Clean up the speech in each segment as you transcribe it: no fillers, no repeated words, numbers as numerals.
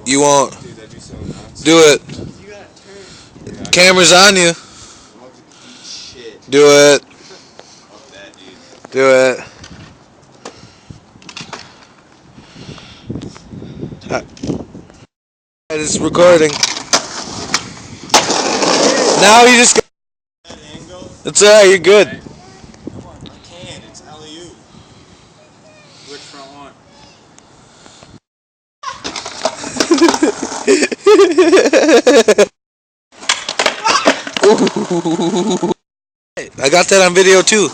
You won't. Dude, that'd be so nuts. Do it. You gotta turn. Yeah, Camera's on you. I'm about to eat shit. Do it. Fuck that, dude. Do it. It's recording. Now you just. That angle? It's alright. You're good. Come on, I can't. It's alley-oop. Which front one? I got that on video too.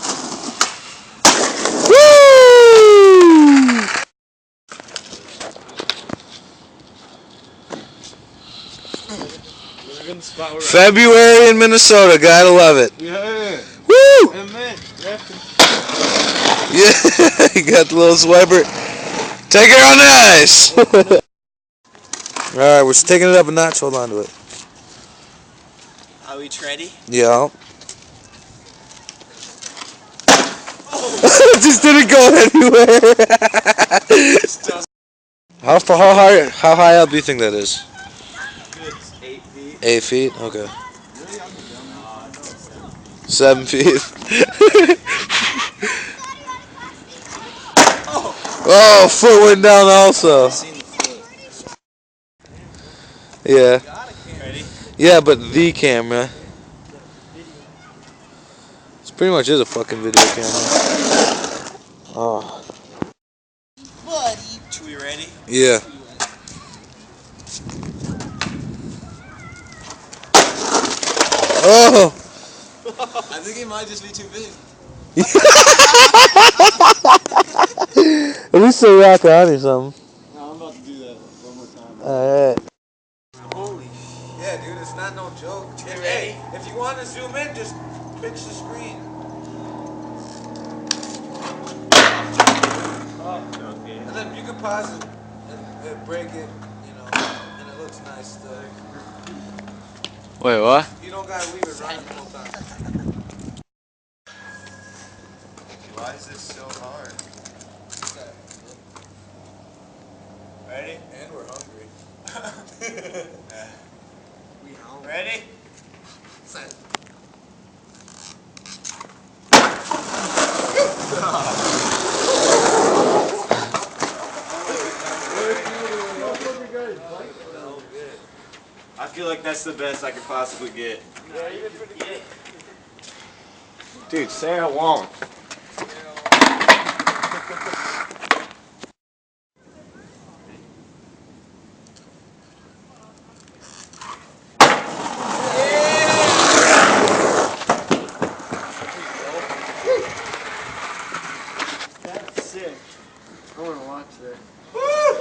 We're in the spot where February in Minnesota. Gotta love it. yeah. Woo! And man, Yeah, you got the little swiper. Take it on the ice. Alright, we're taking it up a notch. Hold on to it. Are we ready? Yeah. It just didn't go anywhere. How high up do you think that is? It's 8 feet. 8 feet? Okay. 7 feet. Oh, foot went down also. Yeah. Ready? Yeah, but the camera. It pretty much is a fucking video camera. Oh. Buddy. Are we ready? Yeah. Oh. I think it might just be too big. At least say rock on or something. No, I'm about to do that one more time. Alright. Holy Yeah, dude, it's not no joke. Hey, if you want to zoom in, just pitch the screen. And then you can pause it and break it, you know, and it looks nice still. Wait, what? You don't gotta leave it running the whole time. Why is this so hard? Ready? And we're hungry. We home. Ready? I feel like that's the best I could possibly get. Dude, Sarah won't. That's sick. I wanna watch that.